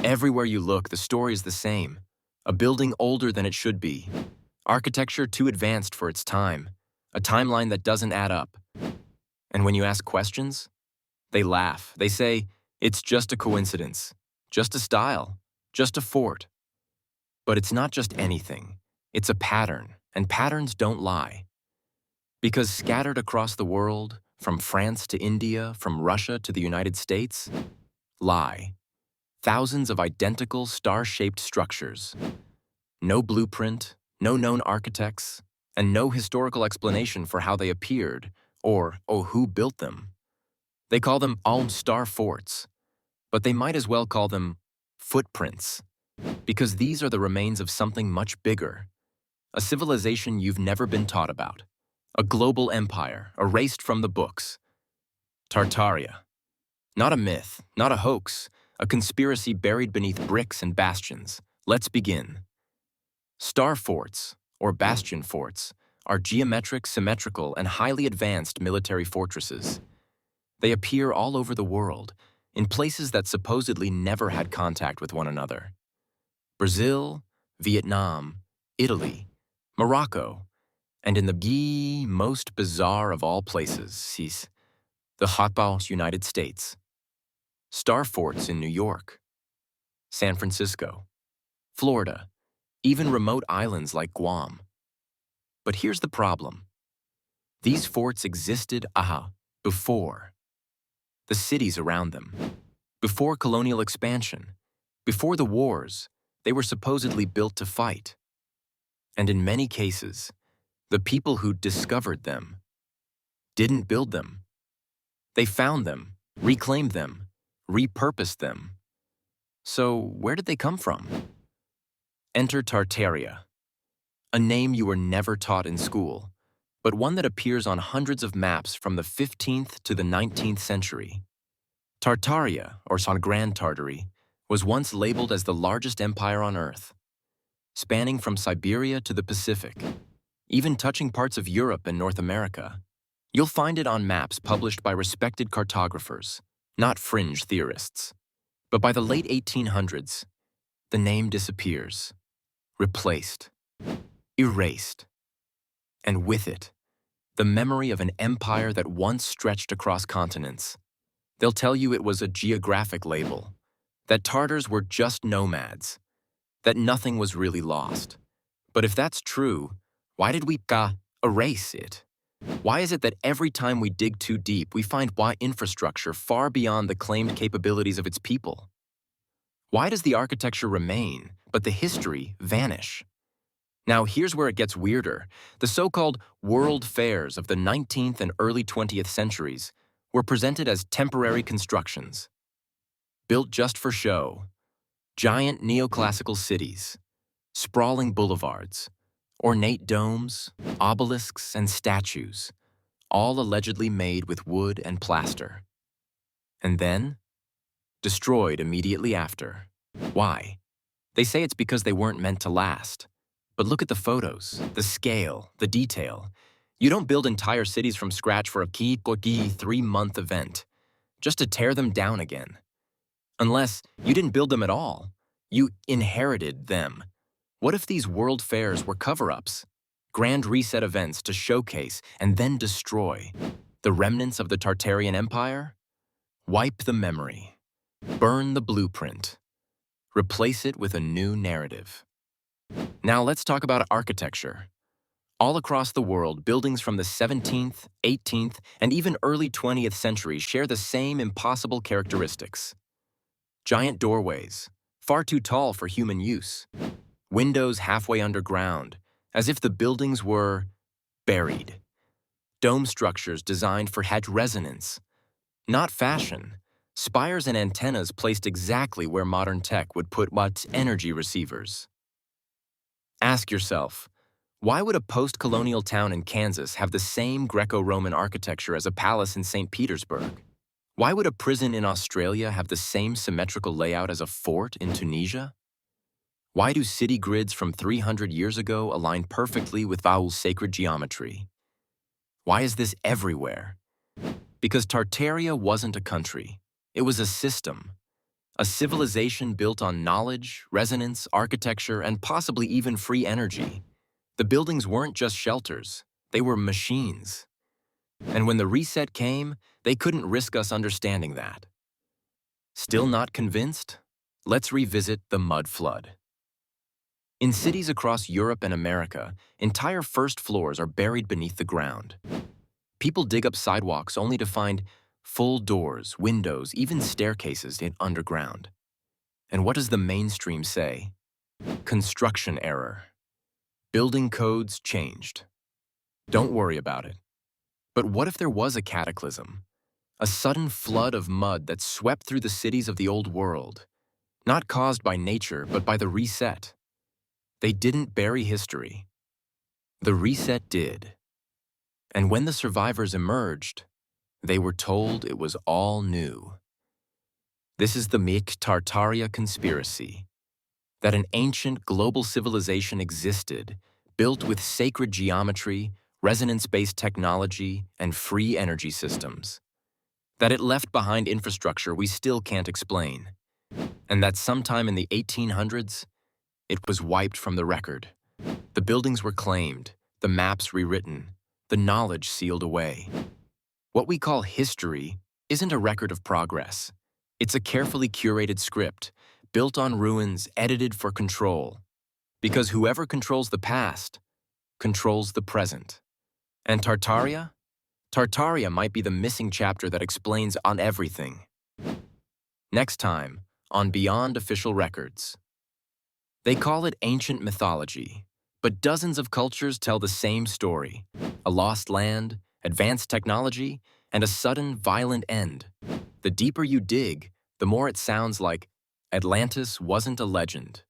Everywhere you look, the story is the same. A building older than it should be. Architecture too advanced for its time. A timeline that doesn't add up. And when you ask questions, they laugh. They say, it's just a coincidence, just a style, just a fort. But it's not just anything. It's a pattern, and patterns don't lie. Because scattered across the world, from France to India, from Russia to the United States, lie. Thousands of identical star-shaped structures. No blueprint, no known architects, and no historical explanation for how they appeared, or, who built them. They call them star forts, but they might as well call them footprints, because these are the remains of something much bigger, a civilization you've never been taught about, a global empire erased from the books. Tartaria. Not a myth, not a hoax, a conspiracy buried beneath bricks and bastions. Let's begin. Star forts, or bastion forts, are geometric, symmetrical, and highly advanced military fortresses. They appear all over the world, in places that supposedly never had contact with one another. Brazil, Vietnam, Italy, Morocco, and in the most bizarre of all places, the hotbox United States. Star forts in New York, San Francisco, Florida, even remote islands like Guam. But here's the problem. These forts existed, before. The cities around them. Before colonial expansion. Before the wars, they were supposedly built to fight. And in many cases, the people who discovered them didn't build them. They found them, reclaimed them, repurposed them. So where did they come from? Enter Tartaria, a name you were never taught in school, but one that appears on hundreds of maps from the 15th to the 19th century. Tartaria, or Grand Tartary, was once labeled as the largest empire on Earth, spanning from Siberia to the Pacific, even touching parts of Europe and North America. You'll find it on maps published by respected cartographers, not fringe theorists. But by the late 1800s, the name disappears, replaced, erased. And with it, the memory of an empire that once stretched across continents. They'll tell you it was a geographic label, that Tartars were just nomads, that nothing was really lost. But if that's true, why did we erase it? Why is it that every time we dig too deep, we find infrastructure far beyond the claimed capabilities of its people? Why does the architecture remain, but the history vanish? Now, here's where it gets weirder. The so-called world fairs of the 19th and early 20th centuries were presented as temporary constructions, built just for show. Giant neoclassical cities, sprawling boulevards, ornate domes, obelisks, and statues, all allegedly made with wood and plaster. And then, destroyed immediately after. Why? They say it's because they weren't meant to last. But look at the photos, the scale, the detail. You don't build entire cities from scratch for a 3-month event, just to tear them down again. Unless you didn't build them at all. You inherited them. What if these world fairs were cover-ups? Grand reset events to showcase and then destroy the remnants of the Tartarian Empire? Wipe the memory. Burn the blueprint. Replace it with a new narrative. Now let's talk about architecture. All across the world, buildings from the 17th, 18th, and even early 20th centuries share the same impossible characteristics. Giant doorways, far too tall for human use. Windows halfway underground, as if the buildings were buried. Dome structures designed for resonance, not fashion. Spires and antennas placed exactly where modern tech would put energy receivers. Ask yourself, why would a post-colonial town in Kansas have the same Greco-Roman architecture as a palace in St. Petersburg? Why would a prison in Australia have the same symmetrical layout as a fort in Tunisia? Why do city grids from 300 years ago align perfectly with Vaul's sacred geometry? Why is this everywhere? Because Tartaria wasn't a country. It was a system A civilization built on knowledge, resonance, architecture, and possibly even free energy. The buildings weren't just shelters, they were machines. And when the reset came, they couldn't risk us understanding that. Still not convinced? Let's revisit the mud flood. In cities across Europe and America, entire first floors are buried beneath the ground. People dig up sidewalks only to find full doors, windows, even staircases underground. And what does the mainstream say? Construction error. Building codes changed. Don't worry about it. But what if there was a cataclysm? A sudden flood of mud that swept through the cities of the old world, not caused by nature, but by the reset. They didn't bury history. The reset did. And when the survivors emerged, they were told it was all new. This is the Tartaria conspiracy, that an ancient global civilization existed, built with sacred geometry, resonance-based technology, and free energy systems. That it left behind infrastructure we still can't explain. And that sometime in the 1800s, it was wiped from the record. The buildings were claimed, the maps rewritten, the knowledge sealed away. What we call history isn't a record of progress. It's a carefully curated script, built on ruins, edited for control. Because whoever controls the past controls the present. And Tartaria? Tartaria might be the missing chapter that explains on everything. Next time, on Beyond Official Records. They call it ancient mythology, but dozens of cultures tell the same story. A lost land, advanced technology, and a sudden, violent end. The deeper you dig, the more it sounds like Atlantis wasn't a legend.